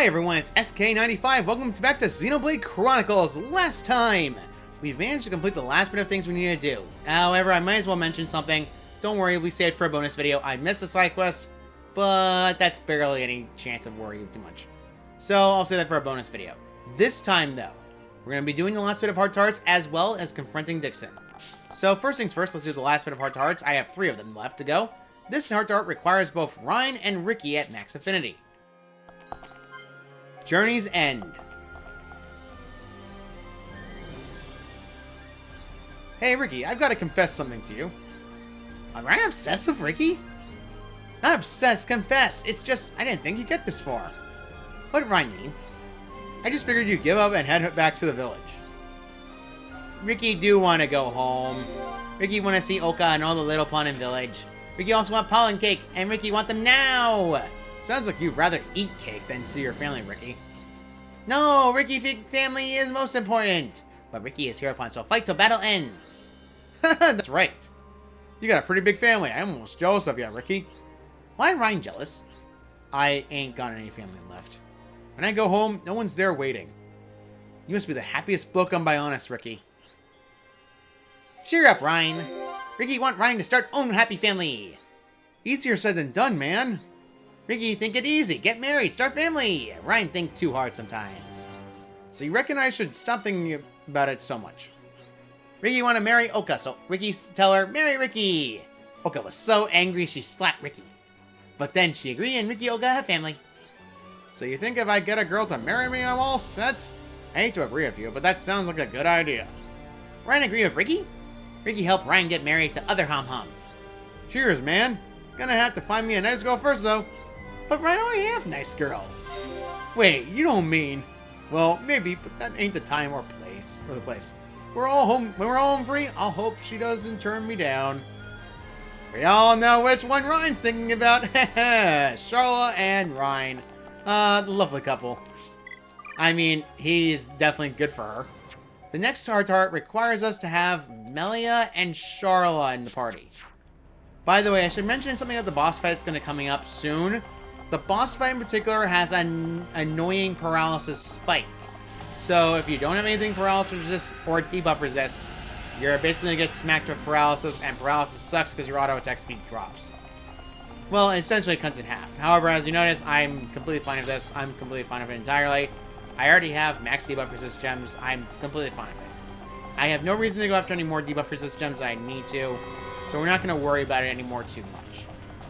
Hi everyone, it's SK95. Welcome back to Xenoblade Chronicles. Last time, we've managed to complete the last bit of things we need to do. However, I might as well mention something. Don't worry, we saved for a bonus video. I missed a side quest, but that's barely any chance of worrying too much. So I'll save that for a bonus video. This time though, we're going to be doing the last bit of Heart to Hearts as well as confronting Dickson. So first things first, let's do the last bit of Heart to Hearts. I have 3 of them left to go. This Heart to Heart requires both Ryan and Ricky at max affinity. Journey's End. Hey Ricky, I've got to confess something to you. Am I obsessed with Ricky? Not obsessed, confess. It's just, I didn't think you'd get this far. What did Ryan mean? I just figured you'd give up and head back to the village. Ricky do want to go home. Ricky want to see Oka and all the little Panin village. Ricky also want pollen cake, and Ricky want them now! Sounds like you'd rather eat cake than see your family, Ricky. No, Ricky family is most important. But Ricky is here upon, so fight till battle ends. That's right. You got a pretty big family. I'm almost jealous of you, Ricky. Why Ryan jealous? I ain't got any family left. When I go home, no one's there waiting. You must be the happiest book on Bionis, Ricky. Cheer up, Ryan. Ricky want Ryan to start own happy family. Easier said than done, man. Ricky, think it easy. Get married. Start family. Ryan think too hard sometimes. So you reckon I should stop thinking about it so much? Ricky want to marry Oka, so Ricky tell her, marry Ricky. Oka was so angry she slapped Ricky. But then she agreed and Ricky Oka have family. So you think if I get a girl to marry me, I'm all set? I hate to agree with you, but that sounds like a good idea. Ryan agree with Ricky? Ricky helped Ryan get married to other hom-homs. Cheers, man. Gonna have to find me a nice girl first, though. But Ryan already have a nice girl. Wait, you don't mean... Well, maybe, but that ain't the time or place. Or the place. We're all home. When we're all home free, I'll hope she doesn't turn me down. We all know which one Ryan's thinking about. Charla and Ryan. The lovely couple. I mean, he's definitely good for her. The next Heart to Heart requires us to have Melia and Charla in the party. By the way, I should mention something about the boss fight that's going to be coming up soon. The boss fight in particular has an annoying paralysis spike. So if you don't have anything paralysis resist or debuff resist, you're basically going to get smacked with paralysis, and paralysis sucks because your auto attack speed drops. Well, essentially it cuts in half. However, as you notice, I'm completely fine with this. I'm completely fine with it entirely. I already have max debuff resist gems. I'm completely fine with it. I have no reason to go after any more debuff resist gems than I need to. So we're not going to worry about it anymore too much.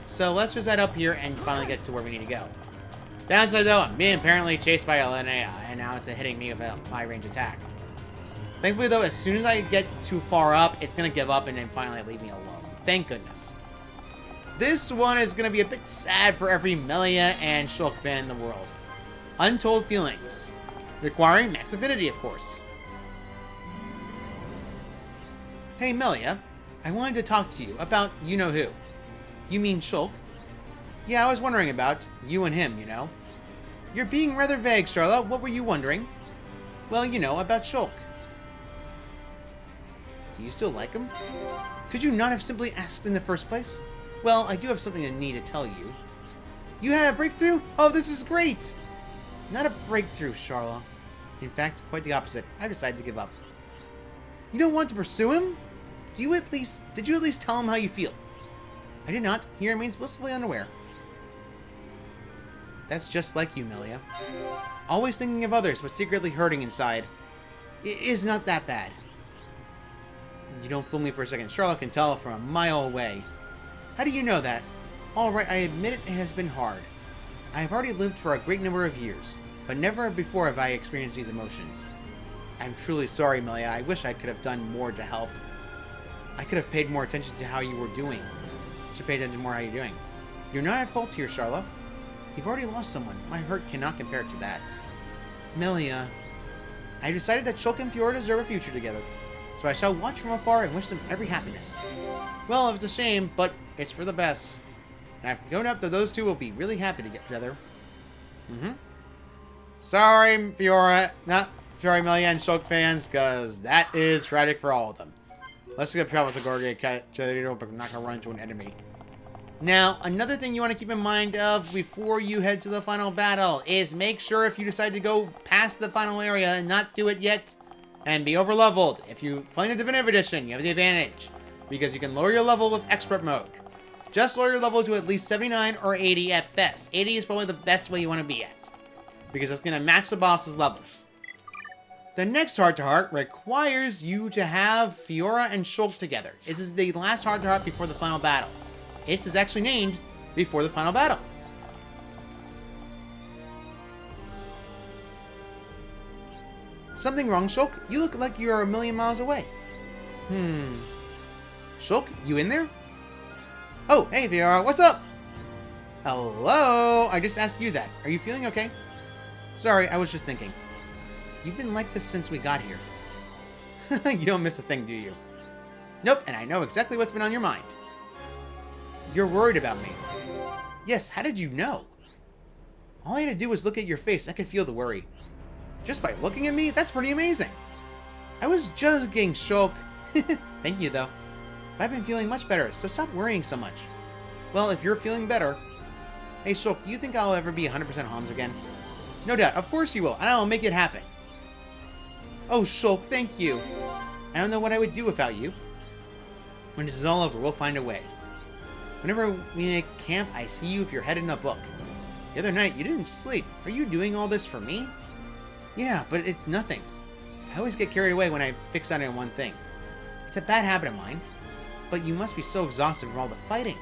So let's just head up here and finally get to where we need to go. Downside though, I'm being apparently chased by a Linnea, and now it's hitting me with a high range attack. Thankfully though, as soon as I get too far up, it's going to give up and then finally leave me alone. Thank goodness. This one is going to be a bit sad for every Melia and Shulk fan in the world. Untold Feelings. Requiring max affinity, of course. Hey Melia, I wanted to talk to you about you-know-who. You mean Shulk? Yeah, I was wondering about you and him, you know. You're being rather vague, Charlotte. What were you wondering? Well, you know, about Shulk. Do you still like him? Could you not have simply asked in the first place? Well, I do have something I need to tell you. You had a breakthrough? Oh, this is great! Not a breakthrough, Charlotte. In fact, quite the opposite. I decided to give up. You don't want to pursue him? Did you at least tell him how you feel? I did not. He remains blissfully unaware. That's just like you, Melia. Always thinking of others, but secretly hurting inside. It is not that bad. You don't fool me for a second. Charlotte can tell from a mile away. How do you know that? Alright, I admit it has been hard. I have already lived for a great number of years, but never before have I experienced these emotions. I'm truly sorry, Melia. I wish I could have done more to help. I could have paid more attention to how you were doing. Should pay attention more how you're doing. You're not at fault here, Charlotte. You've already lost someone. My hurt cannot compare to that. Melia, I decided that Shulk and Fiora deserve a future together, so I shall watch from afar and wish them every happiness. Well, it's a shame, but it's for the best. And I've no doubt that those two will be really happy to get together. Sorry, Fiora. Sorry, Melia and Shulk fans, because that is tragic for all of them. Let's get travel to Gorgia, but not gonna run into an enemy. Now, another thing you want to keep in mind of before you head to the final battle is make sure if you decide to go past the final area and not do it yet and be overleveled. If you play the Definitive Edition, you have the advantage because you can lower your level with Expert Mode. Just lower your level to at least 79 or 80 at best. 80 is probably the best way you want to be at because it's going to match the boss's level. The next heart-to-heart requires you to have Fiora and Shulk together. This is the last heart-to-heart before the final battle. This is actually named before the final battle. Something wrong, Shulk? You look like you're a million miles away. Shulk, you in there? Oh, hey Fiora, what's up? Hello? I just asked you that. Are you feeling okay? Sorry, I was just thinking. You've been like this since we got here. You don't miss a thing, do you? Nope, and I know exactly what's been on your mind. You're worried about me. Yes, how did you know? All I had to do was look at your face. I could feel the worry. Just by looking at me? That's pretty amazing. I was joking, Shulk. Thank you, though. I've been feeling much better, so stop worrying so much. Well, if you're feeling better... Hey, Shulk, do you think I'll ever be 100% Hans again? No doubt, of course you will, and I'll make it happen. Oh, Shulk, thank you. I don't know what I would do without you. When this is all over, we'll find a way. Whenever we make camp, I see you with your head in a book. The other night, you didn't sleep. Are you doing all this for me? Yeah, but it's nothing. I always get carried away when I fix on one thing. It's a bad habit of mine. But you must be so exhausted from all the fighting.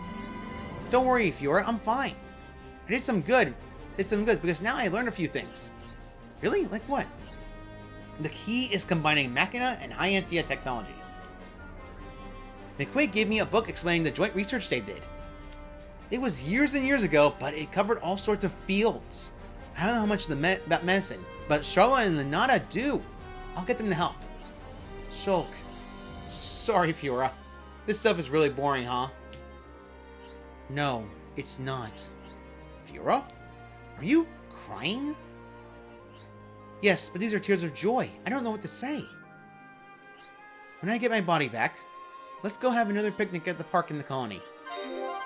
Don't worry, Fiora, I'm fine. I did some good. It's some good because now I learned a few things. Really? Like what? The key is combining Machina and High-Antia technologies. McQuaid gave me a book explaining the joint research they did. It was years and years ago, but it covered all sorts of fields. I don't know how much about medicine, but Charlotte and Lenata do. I'll get them to help. Shulk. Sorry, Fiora. This stuff is really boring, huh? No, it's not. Fiora? Are you crying? Yes, but these are tears of joy. I don't know what to say. When I get my body back, let's go have another picnic at the park in the colony.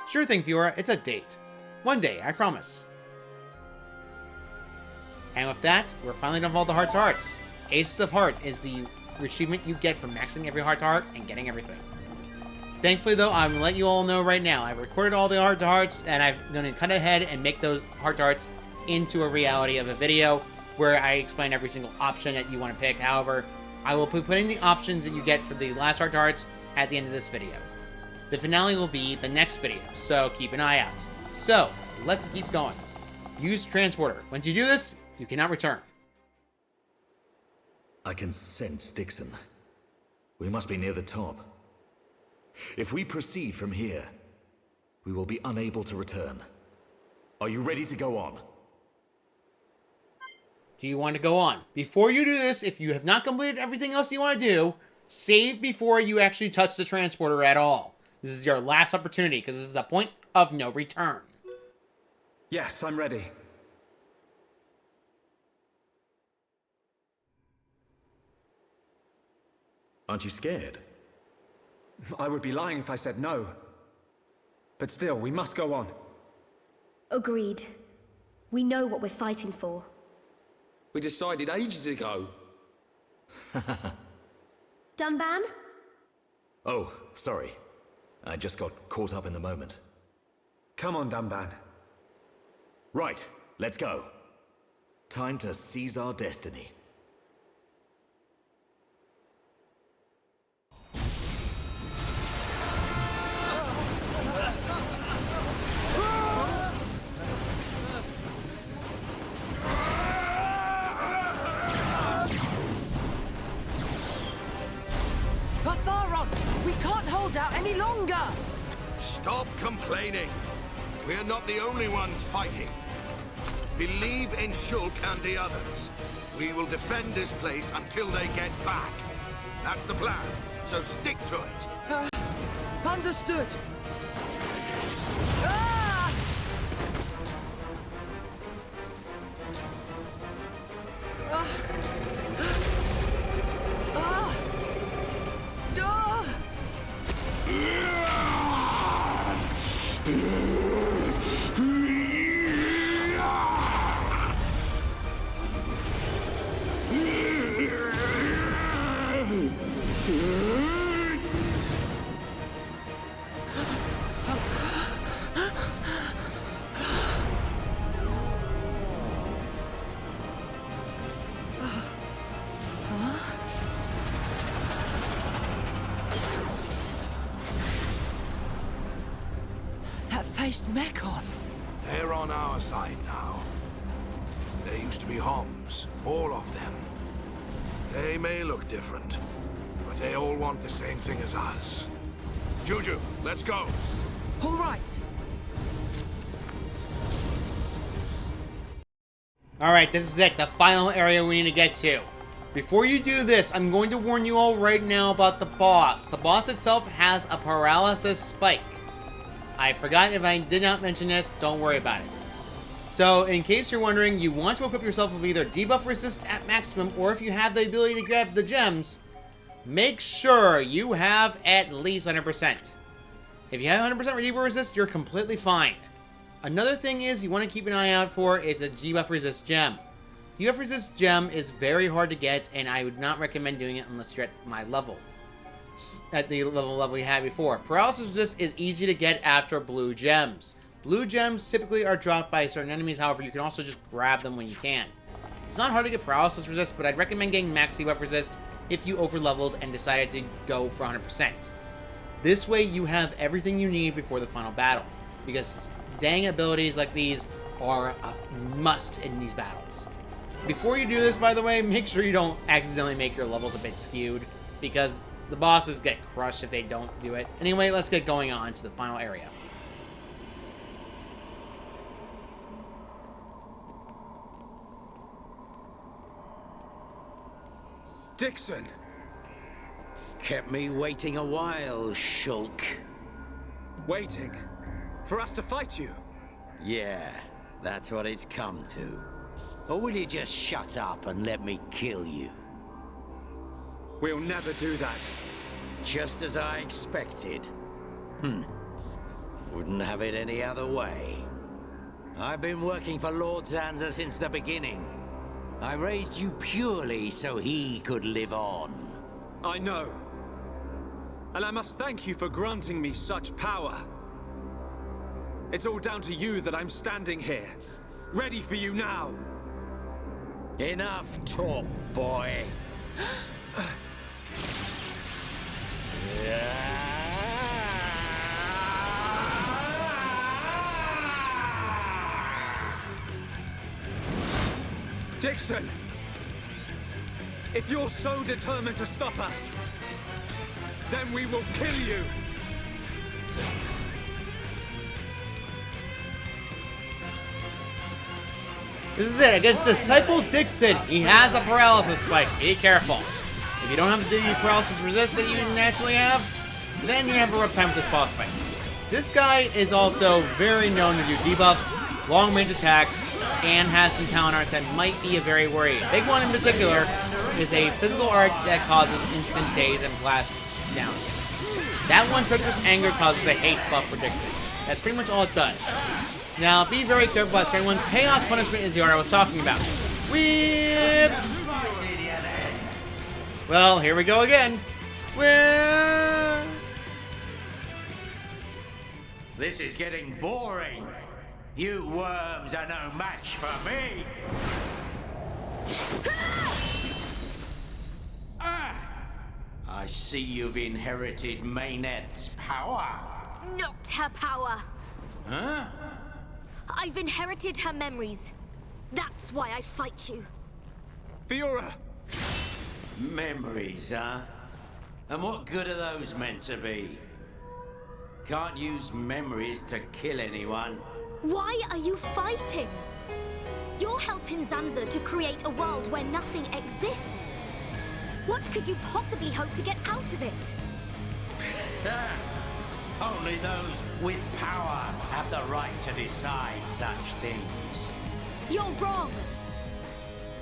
Sure thing, Fiora. It's a date. One day, I promise. And with that, we're finally done with all the heart-to-hearts. Aces of Heart is the achievement you get from maxing every heart-to-heart and getting everything. Thankfully, though, I'm going to let you all know right now. I've recorded all the heart-to-hearts, and I'm going to cut ahead and make those heart-to-hearts into a reality of a video where I explain every single option that you want to pick. However, I will be putting the options that you get for the last heart-to-hearts at the end of this video. The finale will be the next video, so keep an eye out. So, let's keep going. Use Transporter. Once you do this, you cannot return. I can sense Dickson. We must be near the top. If we proceed from here, we will be unable to return. Are you ready to go on? Do you want to go on? Before you do this, if you have not completed everything else you want to do, save before you actually touch the transporter at all. This is your last opportunity, because this is the point of no return. Yes, I'm ready. Aren't you scared? I would be lying if I said no. But still, we must go on. Agreed. We know what we're fighting for. We decided ages ago. Dunban? Oh, sorry. I just got caught up in the moment. Come on, Dunban. Right, let's go. Time to seize our destiny. We can't hold out any longer! Stop complaining. We're not the only ones fighting. Believe in Shulk and the others. We will defend this place until they get back. That's the plan, so stick to it. Understood! Ah! Ah! Ah! Ah! chased Mekon. They're on our side now. There used to be Homs, all of them. They may look different, but they all want the same thing as us. Juju, let's go. All right. Alright, this is it. The final area we need to get to. Before you do this, I'm going to warn you all right now about the boss. The boss itself has a paralysis spike. I forgot if I did not mention this, don't worry about it. So, in case you're wondering, you want to equip yourself with either debuff resist at maximum, or if you have the ability to grab the gems, make sure you have at least 100%. If you have 100% debuff resist, you're completely fine. Another thing is you want to keep an eye out for is a debuff resist gem. Debuff resist gem is very hard to get, and I would not recommend doing it unless you're at my level. At the level we had before. Paralysis resist is easy to get after blue gems. Blue gems typically are dropped by certain enemies, however, you can also just grab them when you can. It's not hard to get paralysis resist, but I'd recommend getting max debuff resist if you overleveled and decided to go for 100%. This way you have everything you need before the final battle, because dang abilities like these are a must in these battles. Before you do this, by the way, make sure you don't accidentally make your levels a bit skewed, because the bosses get crushed if they don't do it. Anyway, let's get going on to the final area. Dickson! Kept me waiting a while, Shulk. Waiting? For us to fight you? Yeah, that's what it's come to. Or will you just shut up and let me kill you? We'll never do that. Just as I expected. Wouldn't have it any other way. I've been working for Lord Zanza since the beginning. I raised you purely so he could live on. I know. And I must thank you for granting me such power. It's all down to you that I'm standing here, ready for you now. Enough talk, boy. Dickson! If you're so determined to stop us, then we will kill you! This is it, against Disciple Dickson. He has a paralysis spike. Be careful. If you don't have the paralysis resist that you naturally have, then you have a rough time with this boss fight. This guy is also very known to do debuffs, long range attacks, and has some talent arts that might be a very worry. A big one in particular is a physical art that causes instant daze and blast down. That one, Treacherous Anger, causes a haste buff for Dickson. That's pretty much all it does. Now, be very careful about certain ones. Chaos Punishment is the art I was talking about. Whip! Well, here we go again. Whip! This is getting boring. You worms are no match for me. I see you've inherited Mayneth's power. Not her power. Huh? I've inherited her memories. That's why I fight you. Fiora! Memories, huh? And what good are those meant to be? Can't use memories to kill anyone. Why are you fighting? You're helping Zanza to create a world where nothing exists. What could you possibly hope to get out of it? Only those with power have the right to decide such things. You're wrong.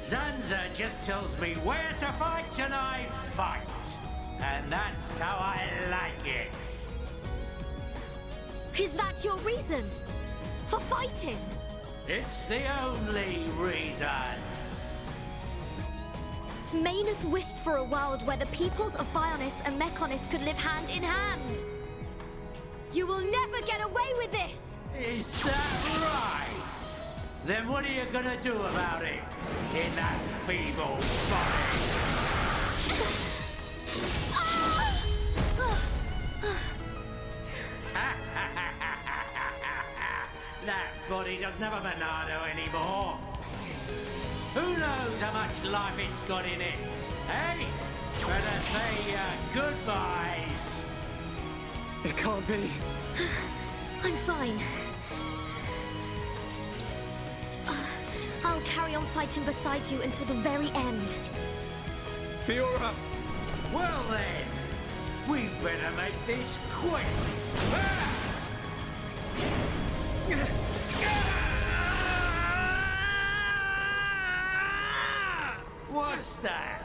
Zanza just tells me where to fight and I fight. And that's how I like it. Is that your reason for fighting? It's the only reason. Mayneth wished for a world where the peoples of Bionis and Mechonis could live hand in hand. You will never get away with this! Is that right? Then what are you gonna do about it in that feeble body? body doesn't have a Monado anymore. Who knows how much life it's got in it? Hey, better say goodbyes. It can't be. I'm fine. I'll carry on fighting beside you until the very end. Fiora! Well then, we better make this quick. Ah! What's that?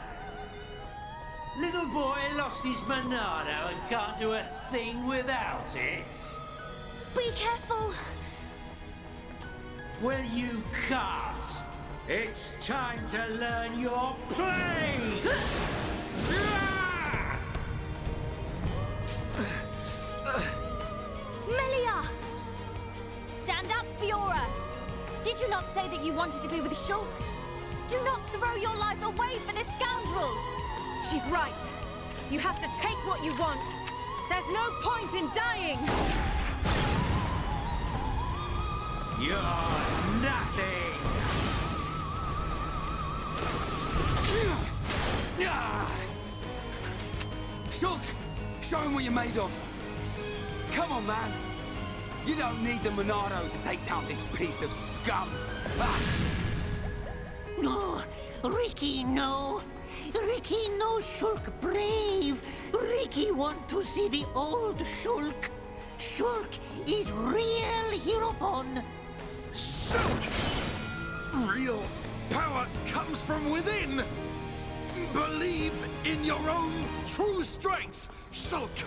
Little boy lost his Monado and can't do a thing without it. Be careful! Well, you can't. It's time to learn your place! Melia! Stand up, Fiora! Did you not say that you wanted to be with Shulk? Do not throw your life away for this scoundrel! She's right. You have to take what you want. There's no point in dying. You're nothing! Shulk, show him what you're made of. Come on, man. You don't need the Monado to take down this piece of scum. No, Ricky, no. Ricky, no Shulk brave. Ricky want to see the old Shulk. Shulk is real Heropon. Shulk! Real power comes from within. Believe in your own true strength, Shulk.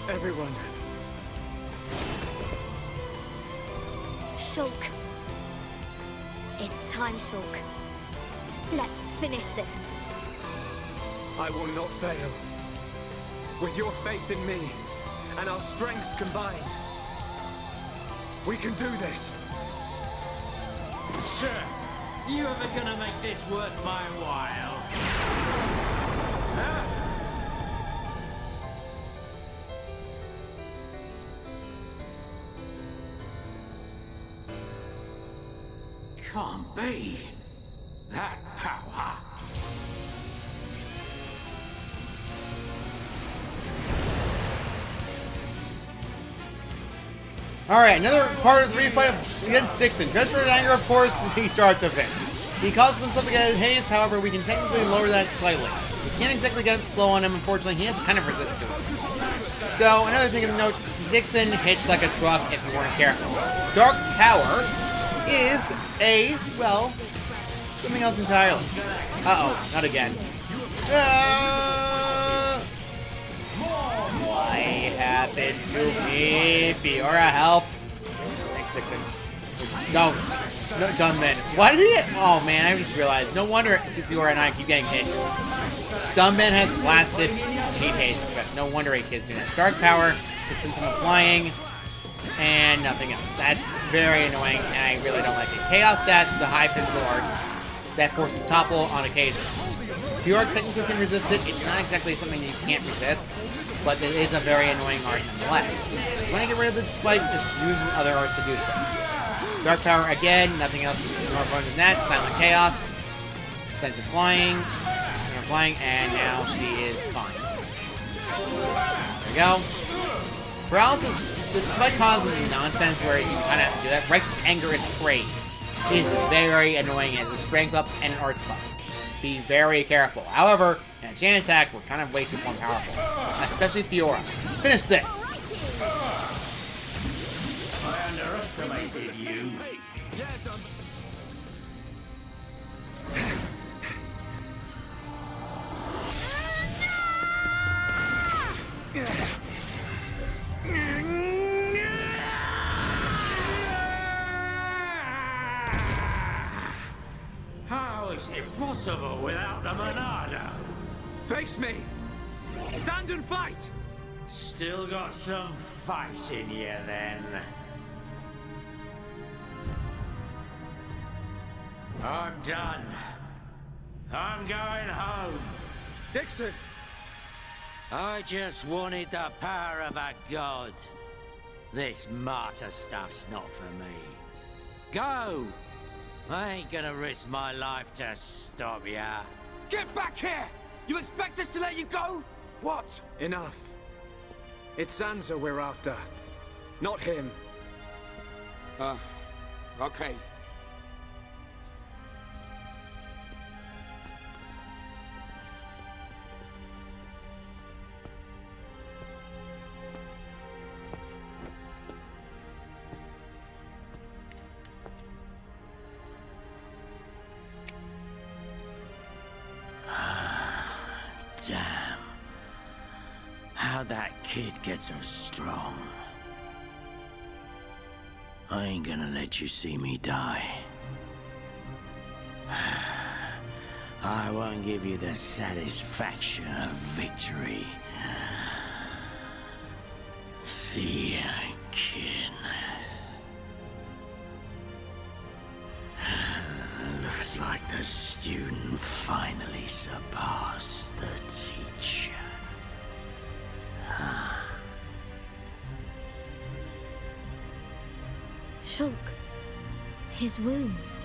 Everyone. Shulk. It's time, Shulk. Let's finish this. I will not fail. With your faith in me and our strength combined, we can do this. Sir, you ever gonna make this worth my while? Huh? Can't be. That power. Alright, another part of the refight against Dickson. Judged for his anger, of course, he starts with him. He causes himself to get haste, however, we can technically lower that slightly. We can't exactly get slow on him, unfortunately. He has to kind of resist to it. So, another thing of note, Dickson hits like a truck if you weren't careful. Dark Power is a, well, something else entirely. Uh-oh, not again. Why happened to me? Fiora, help. Thanks, Dickson. Don't. No, Dunman. Why did he... Oh, man, I just realized. No wonder Fiora and I keep getting hit. Dunman has blasted heat haste, but no wonder he keeps doing that. Dark Power, it sends him flying, and nothing else. That's very annoying, and I really don't like it. Chaos Dash is the high physical art that forces topple on occasion. Fiora technically can resist it. It's not exactly something you can't resist, but it is a very annoying art nonetheless. If you want to get rid of the spike, just use other arts to do so. Dark Power again, nothing else more fun than that. Silent Chaos, sends it flying, and now she is fine. There we go. Paralysis, this spike causes nonsense where you kind of do that. Righteous Anger is praised. It is very annoying as a strength up and an arts buff. Be very careful. However, in a chain attack, we're kind of way too more powerful. Especially Fiora. Finish this! I underestimated you. How is it possible without the Monado? Face me! Stand and fight! Still got some fight in you, then. I'm done. I'm going home. Dickson! I just wanted the power of a god. This martyr stuff's not for me. Go! I ain't gonna risk my life to stop ya. Get back here! You expect us to let you go? What? Enough. It's Zanza we're after, not him. Okay. Damn. How'd that kid get so strong? I ain't gonna let you see me die. I won't give you the satisfaction of victory. See ya, kid. Looks like the student finally surpassed the teacher. Shulk, his wounds.